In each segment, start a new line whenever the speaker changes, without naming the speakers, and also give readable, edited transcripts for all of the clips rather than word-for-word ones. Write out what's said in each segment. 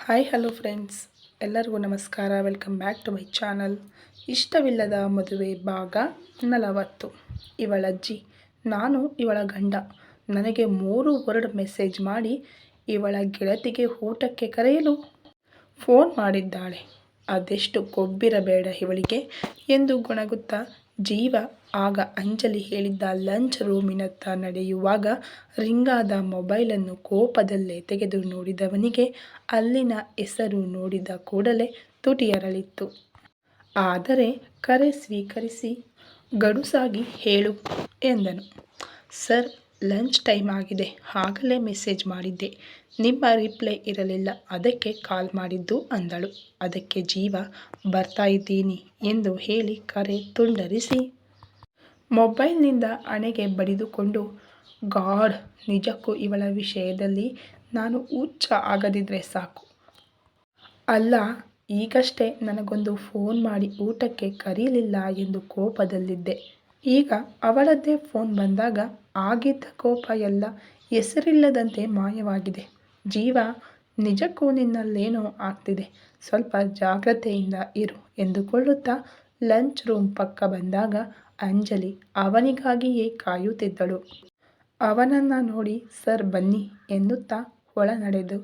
Hi hello friends, ಎಲ್ಲರಿಗೂ ನಮಸ್ಕಾರ. Welcome back to my channel. ಇಷ್ಟವಿಲ್ಲದ ಮದುವೆ ಭಾಗ 40. ಇವಳಜ್ಜಿ, ನಾನು ಇವಳ ಗಂಡ. ನನಗೆ 3 ವರ್ಡ್ ಮೆಸೇಜ್ ಮಾಡಿ ಇವಳ ಗೆಳತಿಗೆ ಊಟಕ್ಕೆ ಕರೆಯಲು ಫೋನ್ ಮಾಡಿದ್ದಾಳೆ. ಅದೆಷ್ಟು ಕೊಬ್ಬಿರಬೇಡ ಇವಳಿಗೆ ಎಂದು ಗೊಣಗುತ್ತಾ ಜೀವ ಆಗ ಅಂಜಲಿ ಹೇಳಿದ್ದ ಲಂಚ್ ರೂಮಿನತ್ತ ನಡೆಯುವಾಗ ರಿಂಗಾದ ಮೊಬೈಲನ್ನು ಕೋಪದಲ್ಲೇ ತೆಗೆದು ನೋಡಿದವನಿಗೆ ಅಲ್ಲಿನ ಹೆಸರು ನೋಡಿದ ಕೂಡಲೇ ತುಟಿಯರಳಿತ್ತು. ಆದರೆ ಕರೆ ಸ್ವೀಕರಿಸಿ ಗಡುಸಾಗಿ ಹೇಳು ಎಂದನು. ಸರ್, ಲಂಚ್ ಟೈಮ್ ಆಗಿದೆ, ಆಗಲೇ ಮೆಸೇಜ್ ಮಾಡಿದ್ದೆ, ನಿಮ್ಮ ರಿಪ್ಲೈ ಇರಲಿಲ್ಲ, ಅದಕ್ಕೆ ಕಾಲ್ ಮಾಡಿದ್ದು ಅಂದಳು. ಅದಕ್ಕೆ ಜೀವ ಬರ್ತಾ ಇದ್ದೀನಿ ಎಂದು ಹೇಳಿ ಕರೆ ತುಂಡರಿಸಿ ಮೊಬೈಲ್ನಿಂದ ಹಣೆಗೆ ಬಡಿದುಕೊಂಡು, ಗಾಡ್, ನಿಜಕ್ಕೂ ಇವಳ ವಿಷಯದಲ್ಲಿ ನಾನು ಹುಚ್ಚ ಆಗದಿದ್ರೆ ಸಾಕು. ಅಲ್ಲ, ಈಗಷ್ಟೇ ನನಗೊಂದು ಫೋನ್ ಮಾಡಿ ಊಟಕ್ಕೆ ಕರೀಲಿಲ್ಲ ಎಂದು ಕೋಪದಲ್ಲಿದ್ದೆ. ಈಗ ಅವಳದ್ದೇ ಫೋನ್ ಬಂದಾಗ ಆಗಿದ್ದ ಕೋಪ ಎಲ್ಲ ಹೆಸರಿಲ್ಲದಂತೆ ಮಾಯವಾಗಿದೆ. ಜೀವ, ನಿಜಕ್ಕೂ ನಿನ್ನಲ್ಲೇನೋ ಆಗ್ತಿದೆ, ಸ್ವಲ್ಪ ಜಾಗ್ರತೆಯಿಂದ ಇರು ಎಂದುಕೊಳ್ಳುತ್ತಾ ಲಂಚ್ ರೂಮ್ ಪಕ್ಕ ಬಂದಾಗ ಅಂಜಲಿ ಅವನಿಗಾಗಿಯೇ ಕಾಯುತ್ತಿದ್ದಳು. ಅವನನ್ನು ನೋಡಿ ಸರ್ ಬನ್ನಿ ಎನ್ನುತ್ತಾ ಒಳ ನಡೆದು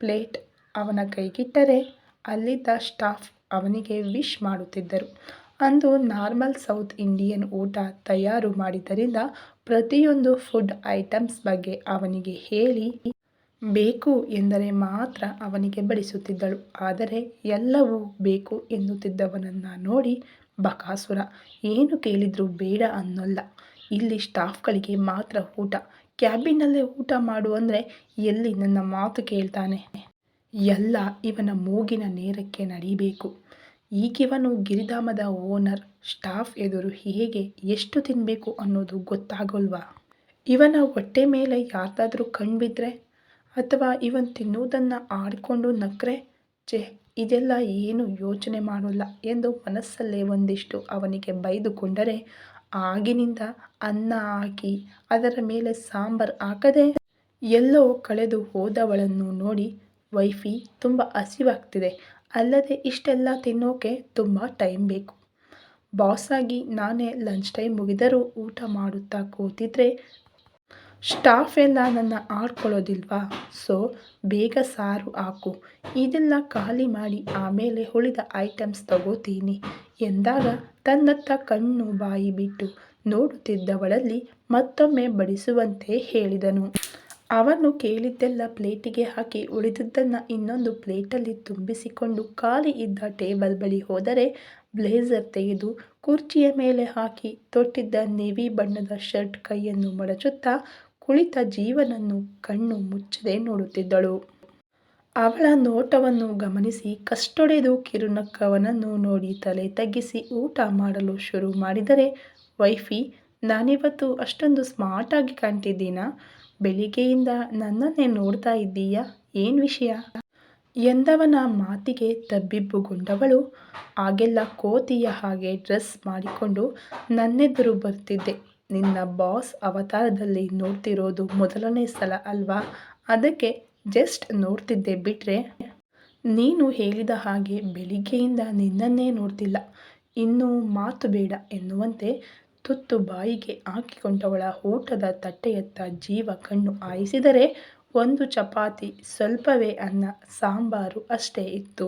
ಪ್ಲೇಟ್ ಅವನ ಕೈಗಿಟ್ಟರೆ ಅಲ್ಲಿದ್ದ ಸ್ಟಾಫ್ ಅವನಿಗೆ ವಿಶ್ ಮಾಡುತ್ತಿದ್ದರು. ಅಂದು ನಾರ್ಮಲ್ ಸೌತ್ ಇಂಡಿಯನ್ ಊಟ ತಯಾರು ಮಾಡಿದ್ದರಿಂದ ಪ್ರತಿಯೊಂದು ಫುಡ್ ಐಟಮ್ಸ್ ಬಗ್ಗೆ ಅವನಿಗೆ ಹೇಳಿ ಬೇಕು ಎಂದರೆ ಮಾತ್ರ ಅವನಿಗೆ ಬಡಿಸುತ್ತಿದ್ದಳು. ಆದರೆ ಎಲ್ಲವೂ ಬೇಕು ಎನ್ನುತ್ತಿದ್ದವನನ್ನು ನೋಡಿ ಬಕಾಸುರ, ಏನು ಕೇಳಿದ್ರೂ ಬೇಡ ಅನ್ನೋಲ್ಲ, ಇಲ್ಲಿ ಸ್ಟಾಫ್ಗಳಿಗೆ ಮಾತ್ರ ಊಟ, ಕ್ಯಾಬಿನಲ್ಲೇ ಊಟ ಮಾಡು ಅಂದರೆ ಎಲ್ಲಿ ನನ್ನ ಮಾತು ಕೇಳ್ತಾನೆ, ಎಲ್ಲ ಇವನ ಮೂಗಿನ ನೇರಕ್ಕೆ ನಡೀಬೇಕು. ಈಗಿವನು ಗಿರಿಧಾಮದ ಓನರ್, ಸ್ಟಾಫ್ ಎದುರು ಹೇಗೆ ಎಷ್ಟು ತಿನ್ನಬೇಕು ಅನ್ನೋದು ಗೊತ್ತಾಗೋಲ್ವಾ? ಇವನ ಹೊಟ್ಟೆ ಮೇಲೆ ಯಾರ್ದಾದ್ರೂ ಕಣ್ಬಿದ್ರೆ ಅಥವಾ ಇವನ್ ತಿನ್ನುವುದನ್ನು ಆಡಿಕೊಂಡು ನಕ್ರೆ, ಛೇ, ಇದೆಲ್ಲ ಏನು ಯೋಚನೆ ಮಾಡೋಲ್ಲ ಎಂದು ಮನಸ್ಸಲ್ಲೇ ಒಂದಿಷ್ಟು ಅವನಿಗೆ ಬೈದುಕೊಂಡರೆ, ಆಗಿನಿಂದ ಅನ್ನ ಹಾಕಿ ಅದರ ಮೇಲೆ ಸಾಂಬಾರ್ ಹಾಕದೆ ಎಲ್ಲೋ ಕಳೆದು ಹೋದವಳನ್ನು ನೋಡಿ, ವೈಫಿ ತುಂಬ ಹಸಿವಾಗ್ತಿದೆ, ಅಲ್ಲದೆ ಇಷ್ಟೆಲ್ಲ ತಿನ್ನೋಕೆ ತುಂಬ ಟೈಮ್ ಬೇಕು. ಬಾಸ್ ಆಗಿ ನಾನೇ ಲಂಚ್ ಟೈಮ್ ಮುಗಿದರೂ ಊಟ ಮಾಡುತ್ತಾ ಕೂತಿದ್ರೆ ಸ್ಟಾಫ್ ಎಲ್ಲ ನನ್ನ ಆಡ್ಕೊಳ್ಳೋದಿಲ್ವಾ? ಸೊ ಬೇಗ ಸಾರು ಹಾಕು, ಇದೆಲ್ಲ ಖಾಲಿ ಮಾಡಿ ಆಮೇಲೆ ಉಳಿದ ಐಟಮ್ಸ್ ತಗೋತೀನಿ ಎಂದಾಗ ತನ್ನತ್ತ ಕಣ್ಣು ಬಾಯಿ ಬಿಟ್ಟು ನೋಡುತ್ತಿದ್ದವಳಲ್ಲಿ ಮತ್ತೊಮ್ಮೆ ಬಡಿಸುವಂತೆ ಹೇಳಿದನು. ಅವನು ಕೇಳಿದ್ದೆಲ್ಲ ಪ್ಲೇಟಿಗೆ ಹಾಕಿ ಉಳಿದದ್ದನ್ನು ಇನ್ನೊಂದು ಪ್ಲೇಟಲ್ಲಿ ತುಂಬಿಸಿಕೊಂಡು ಖಾಲಿ ಇದ್ದ ಟೇಬಲ್ ಬಳಿ ಹೋದರೆ ಬ್ಲೇಸರ್ ತೆಗೆದು ಕುರ್ಚಿಯ ಮೇಲೆ ಹಾಕಿ ತೊಟ್ಟಿದ್ದ ನೇವಿ ಬಣ್ಣದ ಶರ್ಟ್ ಕೈಯನ್ನು ಮಡಚುತ್ತಾ ಕುಳಿತ ಜೀವನನ್ನು ಕಣ್ಣು ಮುಚ್ಚದೆ ನೋಡುತ್ತಿದ್ದಳು. ಅವಳ ನೋಟವನ್ನು ಗಮನಿಸಿ ಕಷ್ಟೊಡೆದು ಕಿರುನಕ್ಕವನನ್ನು ನೋಡಿ ತಲೆ ತಗ್ಗಿಸಿ ಊಟ ಮಾಡಲು ಶುರು ಮಾಡಿದರೆ, ವೈಫಿ, ನಾನಿವತ್ತು ಅಷ್ಟೊಂದು ಸ್ಮಾರ್ಟ್ ಆಗಿ ಕಾಣ್ತಿದ್ದೀನಾ? ಬೆಳಿಗ್ಗೆಯಿಂದ ನನ್ನನ್ನೇ ನೋಡ್ತಾ ಇದ್ದೀಯಾ, ಏನು ವಿಷಯ ಎಂದವನ ಮಾತಿಗೆ ತಬ್ಬಿಬ್ಬುಗೊಂಡವಳು, ಹಾಗೆಲ್ಲ ಕೋತಿಯ ಹಾಗೆ ಡ್ರೆಸ್ ಮಾಡಿಕೊಂಡು ನನ್ನೆದುರು ಬರ್ತಿದ್ದೆ, ನಿನ್ನ ಬಾಸ್ ಅವತಾರದಲ್ಲಿ ನೋಡ್ತಿರೋದು ಮೊದಲನೇ ಸಲ ಅಲ್ವಾ, ಅದಕ್ಕೆ ಜಸ್ಟ್ ನೋಡ್ತಿದ್ದೆ ಬಿಟ್ರೆ ನೀನು ಹೇಳಿದ ಹಾಗೆ ಬೆಳಿಗ್ಗೆಯಿಂದ ನಿನ್ನನ್ನೇ ನೋಡ್ತಿಲ್ಲ, ಇನ್ನೂ ಮಾತು ಬೇಡ ಎನ್ನುವಂತೆ ತುತ್ತು ಬಾಯಿಗೆ ಹಾಕಿಕೊಂಡವಳ ಊಟದ ತಟ್ಟೆಯತ್ತ ಜೀವ ಕಣ್ಣು ಹಾಯಿಸಿದರೆ 1 ಚಪಾತಿ, ಸ್ವಲ್ಪವೇ ಅನ್ನ, ಸಾಂಬಾರು ಅಷ್ಟೇ ಇತ್ತು.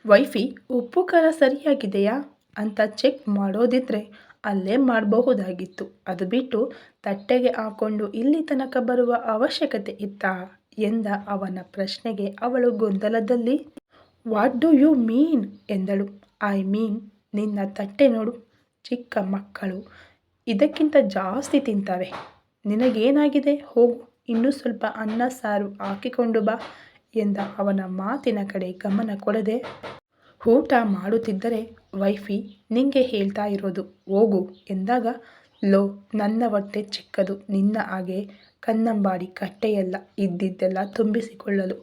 ವೈಫಿ, ಉಪ್ಪು ಖಾರ ಸರಿಯಾಗಿದೆಯಾ ಅಂತ ಚೆಕ್ ಮಾಡೋದಿದ್ರೆ ಅಲ್ಲೇ ಮಾಡಬಹುದಾಗಿತ್ತು, ಅದು ಬಿಟ್ಟು ತಟ್ಟೆಗೆ ಹಾಕೊಂಡು ಇಲ್ಲಿ ತನಕ ಬರುವ ಅವಶ್ಯಕತೆ ಇತ್ತಾ ಎಂದ ಅವನ ಪ್ರಶ್ನೆಗೆ ಅವಳು ಗೊಂದಲದಲ್ಲಿ, ವಾಟ್ ಡು ಯು ಮೀನ್ ಎಂದಳು. ಐ ಮೀನ್, ನಿನ್ನ ತಟ್ಟೆ ನೋಡು, ಚಿಕ್ಕ ಮಕ್ಕಳು ಇದಕ್ಕಿಂತ ಜಾಸ್ತಿ ತಿಂತವೆ, ನಿನಗೇನಾಗಿದೆ, ಹೋಗು ಇನ್ನೂ ಸ್ವಲ್ಪ ಅನ್ನ ಸಾರು ಹಾಕಿಕೊಂಡು ಬಾ ಎಂದ ಅವನ ಮಾತಿನ ಕಡೆ ಗಮನ ಕೊಡದೆ ಊಟ ಮಾಡುತ್ತಿದ್ದರೆ, ವೈಫಿ, ನಿಂಗೆ ಹೇಳ್ತಾ ಇರೋದು ಹೋಗು ಎಂದಾಗ, ಲೋ, ನನ್ನ ಹೊಟ್ಟೆ ಚಿಕ್ಕದು, ನಿನ್ನ ಹಾಗೆ ಕನ್ನಂಬಾಡಿ ಕಟ್ಟೆಯಲ್ಲ ಇದ್ದಿದ್ದೆಲ್ಲ ತುಂಬಿಸಿಕೊಳ್ಳಲು,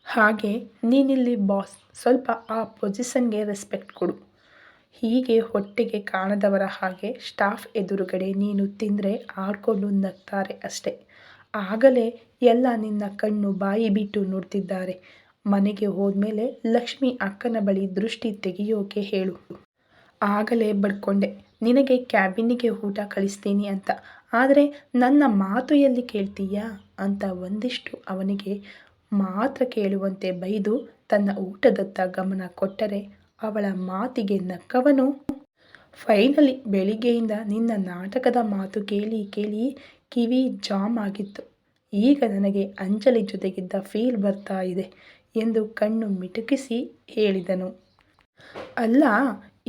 ಹಾಗೆ ನೀನಿಲ್ಲಿ ಬಾಸ್, ಸ್ವಲ್ಪ ಆ ಪೊಸಿಷನ್ಗೆ ರೆಸ್ಪೆಕ್ಟ್ ಕೊಡು. ಹೀಗೆ ಹೊಟ್ಟೆಗೆ ಕಾಣದವರ ಹಾಗೆ ಸ್ಟಾಫ್ ಎದುರುಗಡೆ ನೀನು ತಿಂದರೆ ಆಡ್ಕೊಂಡು ನಗ್ತಾರೆ ಅಷ್ಟೇ, ಆಗಲೇ ಎಲ್ಲ ನಿನ್ನ ಕಣ್ಣು ಬಾಯಿ ಬಿಟ್ಟು ನೋಡ್ತಿದ್ದಾರೆ. ಮನೆಗೆ ಹೋದ್ಮೇಲೆ ಲಕ್ಷ್ಮಿ ಅಕ್ಕನ ಬಳಿ ದೃಷ್ಟಿ ತೆಗೆಯೋಕೆ ಹೇಳು. ಆಗಲೇ ಬಡ್ಕೊಂಡೆ ನಿನಗೆ ಕ್ಯಾಬಿನಿಗೆ ಊಟ ಕಳಿಸ್ತೀನಿ ಅಂತ. ಆದರೆ ನನ್ನ ಮಾತು ಎಲ್ಲಿ ಕೇಳ್ತೀಯಾ ಅಂತ ಒಂದಿಷ್ಟು ಅವನಿಗೆ ಮಾತ್ರ ಕೇಳುವಂತೆ ಬೈದು ತನ್ನ ಊಟದತ್ತ ಗಮನ ಕೊಟ್ಟರೆ ಅವಳ ಮಾತಿಗೆ ನಕ್ಕವನು, ಫೈನಲಿ ಬೆಳಿಗ್ಗೆಯಿಂದ ನಿನ್ನ ನಾಟಕದ ಮಾತು ಕೇಳಿ ಕೇಳಿ ಕಿವಿ ಜಾಮ್ ಆಗಿತ್ತು. ಈಗ ನನಗೆ ಅಂಜಲಿ ಜೊತೆಗಿದ್ದ ಫೀಲ್ ಬರ್ತಾ ಇದೆ ಎಂದು ಕಣ್ಣು ಮಿಟುಕಿಸಿ ಹೇಳಿದನು. ಅಲ್ಲ,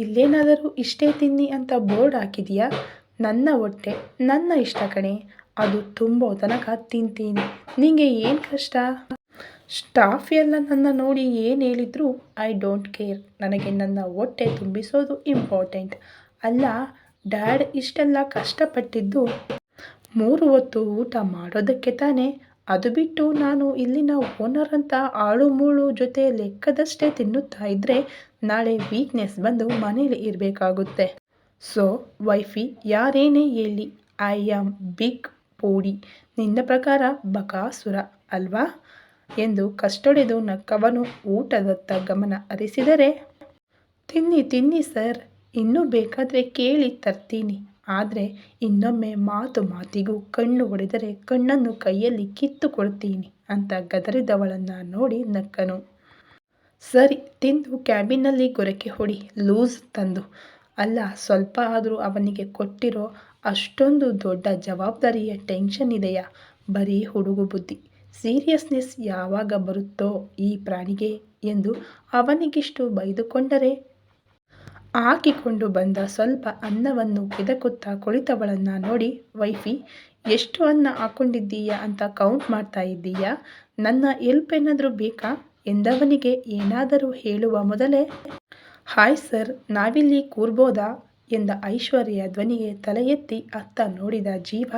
ಇಲ್ಲೇನಾದರೂ ಇಷ್ಟೇ ತಿನ್ನಿ ಅಂತ ಬೋರ್ಡ್ ಹಾಕಿದೆಯಾ? ನನ್ನ ಹೊಟ್ಟೆ ನನ್ನ ಇಷ್ಟ ಕಣೆ, ಅದು ತುಂಬೋ ತನಕ ತಿಂತೀನಿ. ನಿಂಗೆ ಏನು ಕಷ್ಟ? ಸ್ಟಾಫ್ ಎಲ್ಲ ನನ್ನ ನೋಡಿ ಏನು ಹೇಳಿದ್ರು ಐ ಡೋಂಟ್ ಕೇರ್. ನನಗೆ ನನ್ನ ಹೊಟ್ಟೆ ತುಂಬಿಸೋದು ಇಂಪಾರ್ಟೆಂಟ್. ಅಲ್ಲ ಡ್ಯಾಡ್, ಇಷ್ಟೆಲ್ಲ ಕಷ್ಟಪಟ್ಟಿದ್ದು 3 ಹೊತ್ತು ಊಟ ಮಾಡೋದಕ್ಕೆ ತಾನೇ? ಅದು ಬಿಟ್ಟು ನಾನು ಇಲ್ಲಿನ ಓನರ್ ಅಂತ ಆಳು ಮೂಳು ಜೊತೆ ಲೆಕ್ಕದಷ್ಟೇ ತಿನ್ನುತ್ತಾ ಇದ್ದರೆ ನಾಳೆ ವೀಕ್ನೆಸ್ ಬಂದು ಮನೇಲಿ ಇರಬೇಕಾಗುತ್ತೆ. ಸೊ ವೈಫಿ ಯಾರೇನೇ ಹೇಳಿ ಐ ಆಮ್ ಬಿಗ್ ಪೋಡಿ. ನಿನ್ನ ಪ್ರಕಾರ ಬಕಾಸುರ ಅಲ್ವಾ ಎಂದು ಕಷ್ಟೊಡೆದು ನಕ್ಕವನು ಊಟದತ್ತ ಗಮನ ಹರಿಸಿದರೆ, ತಿನ್ನಿ ತಿನ್ನಿ ಸರ್, ಇನ್ನೂ ಬೇಕಾದರೆ ಕೇಳಿ ತರ್ತೀನಿ. ಆದರೆ ಇನ್ನೊಮ್ಮೆ ಮಾತಿಗೂ ಕಣ್ಣು ಹೊಡೆದರೆ ಕಣ್ಣನ್ನು ಕೈಯಲ್ಲಿ ಕಿತ್ತುಕೊಳ್ತೀನಿ ಅಂತ ಗದರಿದವಳನ್ನು ನೋಡಿ ನಕ್ಕನು. ಸರಿ, ತಿಂದು ಕ್ಯಾಬಿನಲ್ಲಿ ಗೊರಕೆ ಹೊಡಿ ಲೂಸ್ ತಂದು. ಅಲ್ಲ, ಸ್ವಲ್ಪ ಆದರೂ ಅವನಿಗೆ ಕೊಟ್ಟಿರೋ ಅಷ್ಟೊಂದು ದೊಡ್ಡ ಜವಾಬ್ದಾರಿಯ ಟೆನ್ಷನ್ ಇದೆಯಾ? ಬರೀ ಹುಡುಗು ಬುದ್ಧಿ. ಸೀರಿಯಸ್ನೆಸ್ ಯಾವಾಗ ಬರುತ್ತೋ ಈ ಪ್ರಾಣಿಗೆ ಎಂದು ಅವನಿಗಿಷ್ಟು ಬೈದುಕೊಂಡರೆ, ಹಾಕಿಕೊಂಡು ಬಂದ ಸ್ವಲ್ಪ ಅನ್ನವನ್ನು ಕೆದಕುತ್ತಾ ಕುಳಿತವಳನ್ನು ನೋಡಿ, ವೈಫಿ ಎಷ್ಟು ಅನ್ನ ಹಾಕ್ಕೊಂಡಿದ್ದೀಯಾ ಅಂತ ಕೌಂಟ್ ಮಾಡ್ತಾ ಇದ್ದೀಯಾ? ನನ್ನ ಹೆಲ್ಪ್ ಏನಾದರೂ ಬೇಕಾ ಎಂದವನಿಗೆ ಏನಾದರೂ ಹೇಳುವ ಮೊದಲೇ, ಹಾಯ್ ಸರ್, ನಾವಿಲ್ಲಿ ಕೂರ್ಬೋದಾ ಎಂದ ಐಶ್ವರ್ಯ ಧ್ವನಿಗೆ ತಲೆ ಎತ್ತಿ ಅತ್ತ ನೋಡಿದ ಜೀವ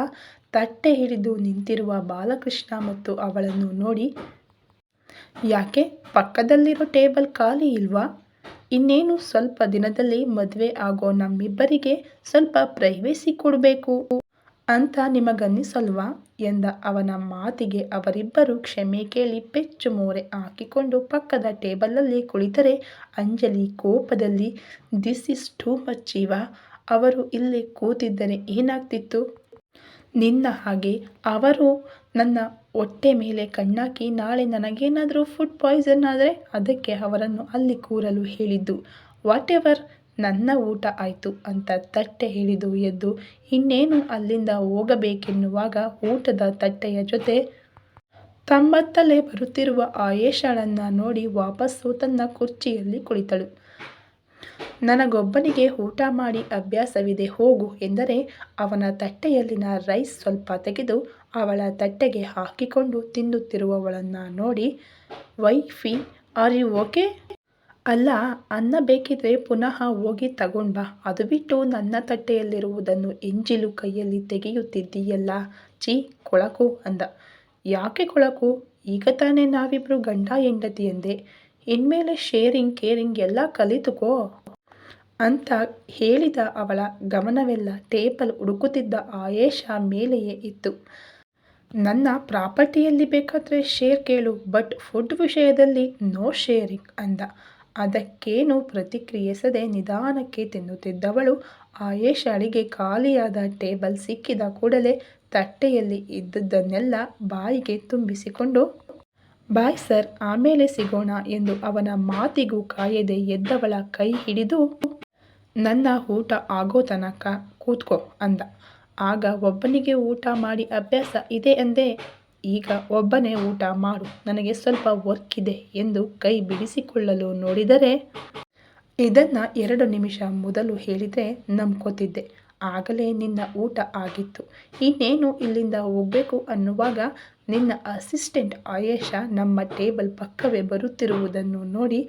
ತಟ್ಟೆ ಹಿಡಿದು ನಿಂತಿರುವ ಬಾಲಕೃಷ್ಣ ಮತ್ತು ಅವಳನ್ನು ನೋಡಿ, ಯಾಕೆ ಪಕ್ಕದಲ್ಲಿರೋ ಟೇಬಲ್ ಖಾಲಿ ಇಲ್ವಾ? ಇನ್ನೇನು ಸ್ವಲ್ಪ ದಿನದಲ್ಲಿ ಮದುವೆ ಆಗೋ ನಮ್ಮಿಬ್ಬರಿಗೆ ಸ್ವಲ್ಪ ಪ್ರೈವೇಸಿ ಕೊಡಬೇಕು ಅಂತ ನಿಮಗನ್ನಿಸಲ್ವಾ ಎಂದ ಅವನ ಮಾತಿಗೆ ಅವರಿಬ್ಬರು ಕ್ಷಮೆ ಕೇಳಿ ಪೆಚ್ಚು ಮೋರೆ ಹಾಕಿಕೊಂಡು ಪಕ್ಕದ ಟೇಬಲಲ್ಲಿ ಕುಳಿತರೆ ಅಂಜಲಿ ಕೋಪದಲ್ಲಿ, ದಿಸ್ ಇಸ್ ಟೂ ಮಚ್ ಜೀವ. ಅವರು ಇಲ್ಲೇ ಕೂತಿದ್ದರೆ ಏನಾಗ್ತಿತ್ತು? ನಿನ್ನ ಹಾಗೆ ಅವರು ನನ್ನ ಹೊಟ್ಟೆ ಮೇಲೆ ಕಣ್ಣಾಕಿ ನಾಳೆ ನನಗೇನಾದರೂ ಫುಡ್ ಪಾಯ್ಸನ್ ಆದರೆ ಅದಕ್ಕೆ ಅವರನ್ನು ಅಲ್ಲಿ ಕೂರಲು ಹೇಳಿದ್ದು. ವಾಟ್ ಎವರ್, ನನ್ನ ಊಟ ಆಯಿತು ಅಂತ ತಟ್ಟೆ ಹಿಡಿದು ಎದ್ದು ಇನ್ನೇನು ಅಲ್ಲಿಂದ ಹೋಗಬೇಕೆನ್ನುವಾಗ ಊಟದ ತಟ್ಟೆಯ ಜೊತೆ ತಮ್ಮತ್ತಲೇ ಬರುತ್ತಿರುವ ಆಯೇಷಳನ್ನು ನೋಡಿ ವಾಪಸ್ಸು ತನ್ನ ಕುರ್ಚಿಯಲ್ಲಿ ಕುಳಿತಳು. ನನಗೊಬ್ಬನಿಗೆ ಊಟ ಮಾಡಿ ಅಭ್ಯಾಸವಿದೆ ಹೋಗು ಎಂದರೆ ಅವನ ತಟ್ಟೆಯಲ್ಲಿನ ರೈಸ್ ಸ್ವಲ್ಪ ತೆಗೆದು ಅವಳ ತಟ್ಟೆಗೆ ಹಾಕಿಕೊಂಡು ತಿನ್ನುತ್ತಿರುವವಳನ್ನು ನೋಡಿ, ವೈಫಿ ಆರ್ ಯು ಓಕೆ? ಅಲ್ಲ, ಅನ್ನ ಬೇಕಿದ್ರೆ ಪುನಃ ಹೋಗಿ ತಗೊಂಡು ಬಾ. ಅದು ಬಿಟ್ಟು ನನ್ನ ತಟ್ಟೆಯಲ್ಲಿರುವುದನ್ನು ಎಂಜಿಲು ಕೈಯಲ್ಲಿ ತೆಗೆಯುತ್ತಿದ್ದೀಯಲ್ಲ, ಛೀ ಕೊಳಕು ಅಂದ. ಯಾಕೆ ಕೊಳಕು? ಈಗ ತಾನೇ ನಾವಿಬ್ರು ಗಂಡ ಹೆಂಡತಿ ಎಂದೆ. ಇನ್ಮೇಲೆ ಶೇರಿಂಗ್ ಕೇರಿಂಗ್ ಎಲ್ಲ ಕಲಿತುಕೋ ಅಂತ ಹೇಳಿದ ಅವಳ ಗಮನವೆಲ್ಲ ಟೇಬಲ್ ಹುಡುಕುತ್ತಿದ್ದ ಆಯೇಷ ಮೇಲೆಯೇ ಇತ್ತು. ನನ್ನ ಪ್ರಾಪರ್ಟಿಯಲ್ಲಿ ಬೇಕಾದರೆ ಶೇರ್ ಕೇಳು, ಬಟ್ ಫುಡ್ ವಿಷಯದಲ್ಲಿ ನೋ ಶೇರಿಂಗ್ ಅಂದ. ಅದಕ್ಕೇನು ಪ್ರತಿಕ್ರಿಯಿಸದೆ ನಿಧಾನಕ್ಕೆ ತಿನ್ನುತ್ತಿದ್ದವಳು ಆಯೇಷಳಿಗೆ ಖಾಲಿಯಾದ ಟೇಬಲ್ ಸಿಕ್ಕಿದ ಕೂಡಲೇ ತಟ್ಟೆಯಲ್ಲಿ ಇದ್ದುದನ್ನೆಲ್ಲ ಬಾಯಿಗೆ ತುಂಬಿಸಿಕೊಂಡು, ಬಾಯ್ ಸರ್, ಆಮೇಲೆ ಸಿಗೋಣ ಎಂದು ಅವನ ಮಾತಿಗೂ ಕಾಯದೆ ಎದ್ದವಳ ಕೈ ಹಿಡಿದು, ನನ್ನ ಊಟ ಆಗೋ ತನಕ ಕೂತ್ಕೋ ಅಂದ. ಆಗ ಒಬ್ಬನಿಗೆ ಊಟ ಮಾಡಿ ಅಭ್ಯಾಸ ಇದೆ ಅಂದೆ, ಈಗ ಒಬ್ಬನೇ ಊಟ ಮಾಡು, ನನಗೆ ಸ್ವಲ್ಪ ವರ್ಕ್ ಇದೆ ಎಂದು ಕೈ ಬಿಡಿಸಿಕೊಳ್ಳಲು ನೋಡಿದರೆ, ಇದನ್ನು 2 ನಿಮಿಷ ಮೊದಲು ಹೇಳಿದರೆ ನಂಬ್ಕೋತಿದ್ದೆ. ಆಗಲೇ ನಿನ್ನ ಊಟ ಆಗಿತ್ತು. ಇನ್ನೇನು ಇಲ್ಲಿಂದ ಹೋಗಬೇಕು ಅನ್ನುವಾಗ ನಿನ್ನ ಅಸಿಸ್ಟೆಂಟ್ ಆಯೇಷ ನಮ್ಮ ಟೇಬಲ್ ಪಕ್ಕವೇ ಬರುತ್ತಿರುವುದನ್ನು ನೋಡಿ,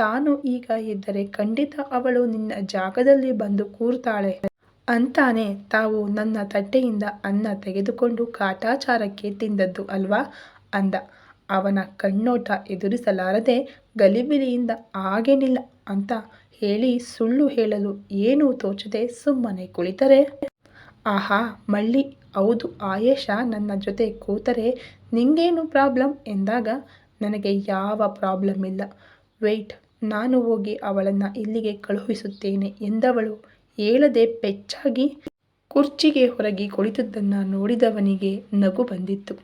ತಾನು ಈಗ ಎದ್ದರೆ ಖಂಡಿತ ಅವಳು ನಿನ್ನ ಜಾಗದಲ್ಲಿ ಬಂದು ಕೂರ್ತಾಳೆ ಅಂತಾನೆ ತಾವು ನನ್ನ ತಟ್ಟೆಯಿಂದ ಅನ್ನ ತೆಗೆದುಕೊಂಡು ಕಾಟಾಚಾರಕ್ಕೆ ತಿಂದದ್ದು ಅಲ್ವಾ ಅಂದ. ಅವನ ಕಣ್ಣೋಟ ಎದುರಿಸಲಾರದೆ ಗಲಿಬಿಲಿಯಿಂದ ಹಾಗೇನಿಲ್ಲ ಅಂತ ಹೇಳಿ ಸುಳ್ಳು ಹೇಳಲು ಏನೂ ತೋಚದೆ ಸುಮ್ಮನೆ ಕುಳಿತರೆ, ಆಹಾ ಮಳ್ಳಿ, ಹೌದು ಆಯೇಷ ನನ್ನ ಜೊತೆ ಕೂತರೆ ನಿಂಗೇನು ಪ್ರಾಬ್ಲಮ್ ಎಂದಾಗ ನನಗೆ ಯಾವ ಪ್ರಾಬ್ಲಮ್ ಇಲ್ಲ, ವೆಯ್ಟ್ ನಾನು ಹೋಗಿ ಅವಳನ್ನು ಇಲ್ಲಿಗೆ ಕಳುಹಿಸುತ್ತೇನೆ ಎಂದವಳು ಹೇಳದೆ ಪೆಚ್ಚಾಗಿ ಕುರ್ಚಿಗೆ ಹೊರಗೆ ಕುಳಿತದ್ದನ್ನು ನೋಡಿದವನಿಗೆ ನಗು ಬಂದಿತ್ತು.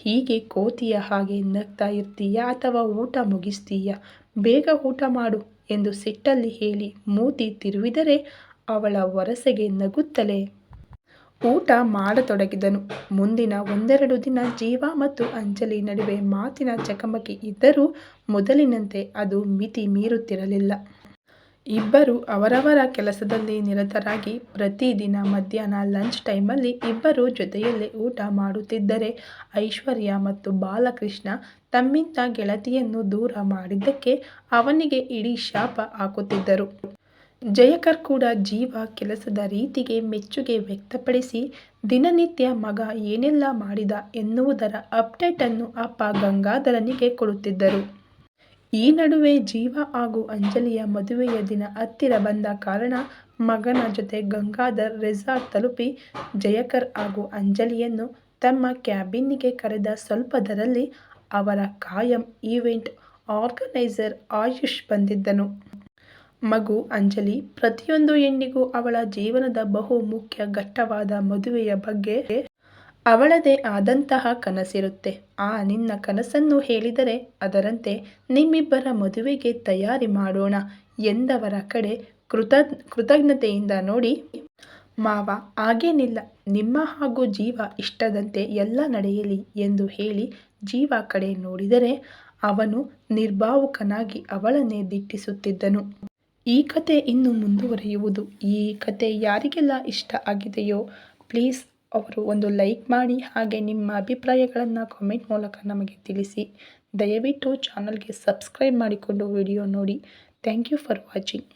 ಹೀಗೆ ಕೋತಿಯ ಹಾಗೆ ನಗ್ತಾ ಇರ್ತೀಯಾ ಅಥವಾ ಊಟ ಮುಗಿಸ್ತೀಯಾ, ಬೇಗ ಊಟ ಮಾಡು ಎಂದು ಸಿಟ್ಟಲ್ಲಿ ಹೇಳಿ ಮೂತಿ ತಿರುವಿದರೆ ಅವಳ ವರಸೆಗೆ ನಗುತ್ತಲೇ ಊಟ ಮಾಡತೊಡಗಿದನು. ಮುಂದಿನ ಒಂದೆರಡು ದಿನ ಜೀವ ಮತ್ತು ಅಂಜಲಿ ನಡುವೆ ಮಾತಿನ ಚಕಮಕಿ ಇದ್ದರೂ ಮೊದಲಿನಂತೆ ಅದು ಮಿತಿ ಮೀರುತ್ತಿರಲಿಲ್ಲ. ಇಬ್ಬರು ಅವರವರ ಕೆಲಸದಲ್ಲಿ ನಿರತರಾಗಿ ಪ್ರತಿದಿನ ಮಧ್ಯಾಹ್ನ ಲಂಚ್ ಟೈಮಲ್ಲಿ ಇಬ್ಬರು ಜೊತೆಯಲ್ಲೇ ಊಟ ಮಾಡುತ್ತಿದ್ದರೆ ಐಶ್ವರ್ಯ ಮತ್ತು ಬಾಲಕೃಷ್ಣ ತಮ್ಮಿಂದ ಗೆಳತಿಯನ್ನು ದೂರ ಮಾಡಿದ್ದಕ್ಕೆ ಅವನಿಗೆ ಇಡೀ ಶಾಪ ಹಾಕುತ್ತಿದ್ದರು. ಜಯಕರ್ ಕೂಡ ಜೀವ ಕೆಲಸದ ರೀತಿಗೆ ಮೆಚ್ಚುಗೆ ವ್ಯಕ್ತಪಡಿಸಿ ದಿನನಿತ್ಯ ಮಗ ಏನೆಲ್ಲ ಮಾಡಿದ ಎನ್ನುವುದರ ಅಪ್ಡೇಟನ್ನು ಅಪ್ಪ ಗಂಗಾಧರನಿಗೆ ಕೊಡುತ್ತಿದ್ದರು. ಈ ನಡುವೆ ಜೀವ ಹಾಗೂ ಅಂಜಲಿಯ ಮದುವೆಯ ದಿನ ಹತ್ತಿರ ಬಂದ ಕಾರಣ ಮಗನ ಜೊತೆ ಗಂಗಾಧರ್ ರೆಸಾರ್ಟ್ ತಲುಪಿ ಜಯಕರ್ ಹಾಗೂ ಅಂಜಲಿಯನ್ನು ತಮ್ಮ ಕ್ಯಾಬಿನ್ನಿಗೆ ಕರೆದ ಸ್ವಲ್ಪದರಲ್ಲಿ ಅವರ ಖಾಯಂ ಈವೆಂಟ್ ಆರ್ಗನೈಸರ್ ಆಯುಷ್ ಬಂದಿದ್ದನು. ಮಗು ಅಂಜಲಿ, ಪ್ರತಿಯೊಂದು ಹೆಣ್ಣಿಗೂ ಅವಳ ಜೀವನದ ಬಹು ಮುಖ್ಯ ಘಟ್ಟವಾದ ಮದುವೆಯ ಬಗ್ಗೆ ಅವಳದೇ ಆದಂತಹ ಕನಸಿರುತ್ತೆ. ಆ ನಿನ್ನ ಕನಸನ್ನು ಹೇಳಿದರೆ ಅದರಂತೆ ನಿಮ್ಮಿಬ್ಬರ ಮದುವೆಗೆ ತಯಾರಿ ಮಾಡೋಣ ಎಂದವರ ಕಡೆ ಕೃತಜ್ಞತೆಯಿಂದ ನೋಡಿ, ಮಾವ ಹಾಗೇನಿಲ್ಲ, ನಿಮ್ಮ ಹಾಗೂ ಜೀವ ಇಷ್ಟದಂತೆ ಎಲ್ಲ ನಡೆಯಲಿ ಎಂದು ಹೇಳಿ ಜೀವ ಕಡೆ ನೋಡಿದರೆ ಅವನು ನಿರ್ಭಾವುಕನಾಗಿ ಅವಳನ್ನೇ ದಿಟ್ಟಿಸುತ್ತಿದ್ದನು. ಈ ಕತೆ ಇನ್ನು ಮುಂದುವರಿಯುವುದು. ಈ ಕತೆ ಯಾರಿಗೆಲ್ಲ ಇಷ್ಟ ಆಗಿದೆಯೋ ಪ್ಲೀಸ್ ಅವರು ಒಂದು ಲೈಕ್ ಮಾಡಿ, ಹಾಗೆ ನಿಮ್ಮ ಅಭಿಪ್ರಾಯಗಳನ್ನು ಕಾಮೆಂಟ್ ಮೂಲಕ ನಮಗೆ ತಿಳಿಸಿ. ದಯವಿಟ್ಟು ಚಾನಲ್ಗೆ ಸಬ್ಸ್ಕ್ರೈಬ್ ಮಾಡಿಕೊಂಡು ವಿಡಿಯೋ ನೋಡಿ. Thank you for watching.